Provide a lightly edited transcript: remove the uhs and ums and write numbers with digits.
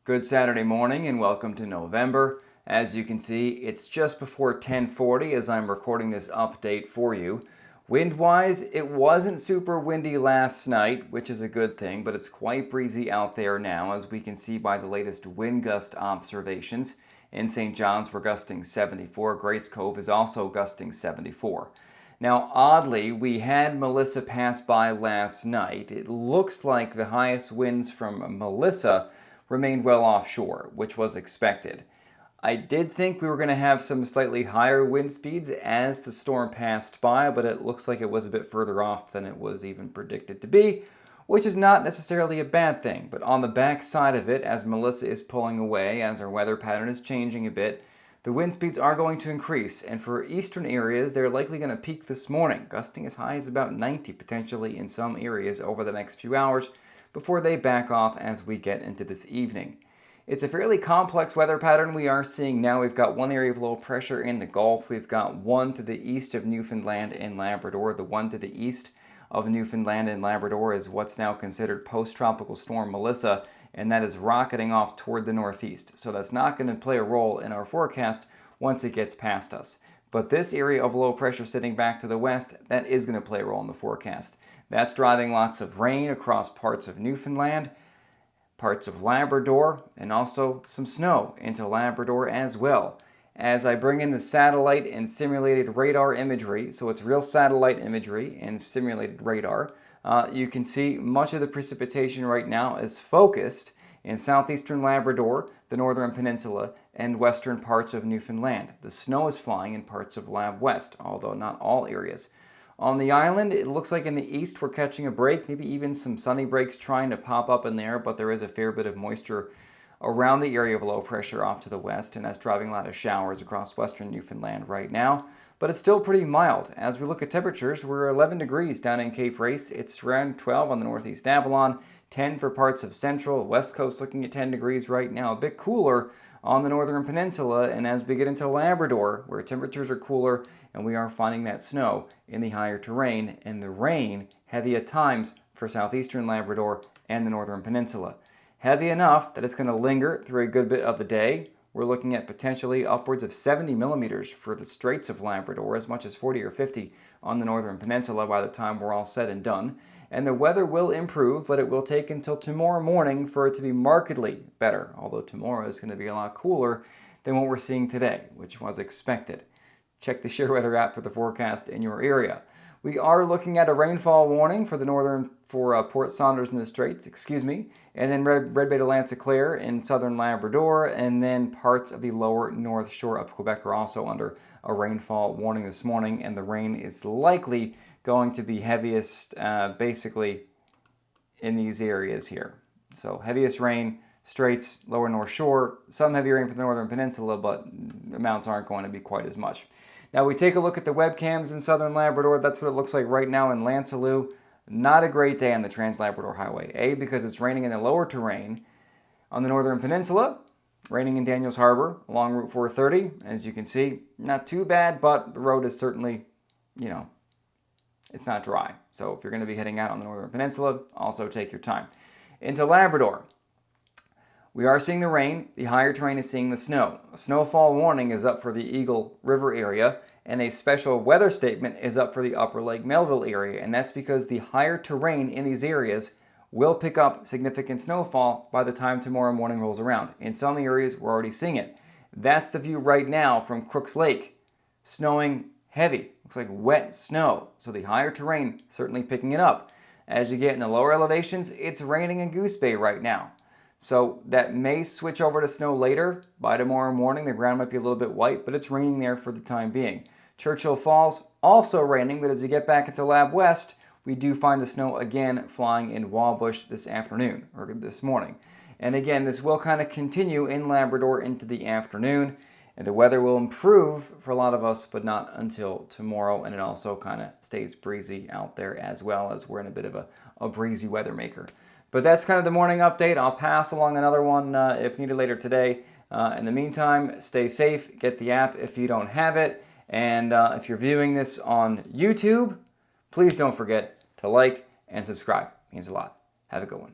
Good Saturday morning and welcome to November. As you can see, it's just before 10:40 as I'm recording this update for you. Wind-wise, it wasn't super windy last night, which is a good thing, but it's quite breezy out there now, as we can see by the latest wind gust observations. In St. John's, we're gusting 74. Greats Cove is also gusting 74. Now, oddly, we had Melissa pass by last night. It looks like the highest winds from Melissa remained well offshore, which was expected. I did think we were going to have some slightly higher wind speeds as the storm passed by, but it looks like it was a bit further off than it was even predicted to be, which is not necessarily a bad thing. But on the back side of it, as Melissa is pulling away, as our weather pattern is changing a bit, the wind speeds are going to increase, and for eastern areas, they're likely going to peak this morning, gusting as high as about 90 potentially in some areas over the next few hours, before they back off as we get into this evening. It's a fairly complex weather pattern we are seeing now. We've got one area of low pressure in the Gulf. We've got one to the east of Newfoundland and Labrador. The one to the east of Newfoundland and Labrador is what's now considered post-tropical storm Melissa, and that is rocketing off toward the northeast. So that's not going to play a role in our forecast once it gets past us. But this area of low pressure sitting back to the west, that is going to play a role in the forecast. That's driving lots of rain across parts of Newfoundland, parts of Labrador, and also some snow into Labrador as well. As I bring in the satellite and simulated radar imagery, so it's real satellite imagery and simulated radar, you can see much of the precipitation right now is focused in southeastern Labrador, the northern peninsula, and western parts of Newfoundland. The snow is flying in parts of Lab West, although not all areas. On the island, it looks like in the east we're catching a break, maybe even some sunny breaks trying to pop up in there, but there is a fair bit of moisture around the area of low pressure off to the west, and that's driving a lot of showers across western Newfoundland right now. But it's still pretty mild. As we look at temperatures, we're 11 degrees down in Cape Race. It's around 12 on the northeast Avalon, 10 for parts of central. West Coast looking at 10 degrees right now, a bit cooler on the northern peninsula, and as we get into Labrador, where temperatures are cooler and we are finding that snow in the higher terrain, and the rain heavy at times for southeastern Labrador and the northern peninsula. Heavy enough that it's going to linger through a good bit of the day. We're looking at potentially upwards of 70 millimeters for the Straits of Labrador, as much as 40 or 50 on the northern peninsula by the time we're all said and done. And the weather will improve, but it will take until tomorrow morning for it to be markedly better, although tomorrow is going to be a lot cooler than what we're seeing today, which was expected. Check the Sheerr weather app for the forecast in your area. We are looking at a rainfall warning for Port Saunders and the Straits, and then Red Bay to Lanticlaire in southern Labrador, and then parts of the lower north shore of Quebec are also under a rainfall warning this morning, and the rain is likely going to be heaviest basically in these areas here. So heaviest rain, Straits, lower north shore, some heavy rain for the northern peninsula, but amounts aren't going to be quite as much. Now we take a look at the webcams in southern Labrador. That's what it looks like right now in Lancelot. Not a great day on the Trans-Labrador Highway. A, because it's raining in the lower terrain. On the northern peninsula, raining in Daniels Harbor along Route 430. As you can see, not too bad, but the road is certainly, it's not dry. So if you're going to be heading out on the northern peninsula, also take your time. Into Labrador, we are seeing the rain. The higher terrain is seeing the snow. A snowfall warning is up for the Eagle River area, and a special weather statement is up for the Upper Lake Melville area, and that's because the higher terrain in these areas will pick up significant snowfall by the time tomorrow morning rolls around. In some areas, we're already seeing it. That's the view right now from Crooks Lake. Snowing heavy. Looks like wet snow. So the higher terrain certainly picking it up. As you get in the lower elevations, it's raining in Goose Bay right now. So that may switch over to snow later. By tomorrow morning, the ground might be a little bit white, but it's raining there for the time being. Churchill Falls, also raining, but as you get back into Lab West, we do find the snow again flying in Wallbush this afternoon, or this morning. And again, this will kind of continue in Labrador into the afternoon, and the weather will improve for a lot of us, but not until tomorrow, and it also kind of stays breezy out there as well, as we're in a bit of a breezy weather maker. But that's kind of the morning update. I'll pass along another one if needed later today. In the meantime, stay safe, get the app if you don't have it, and if you're viewing this on YouTube, please don't forget to like and subscribe. It means a lot. Have a good one.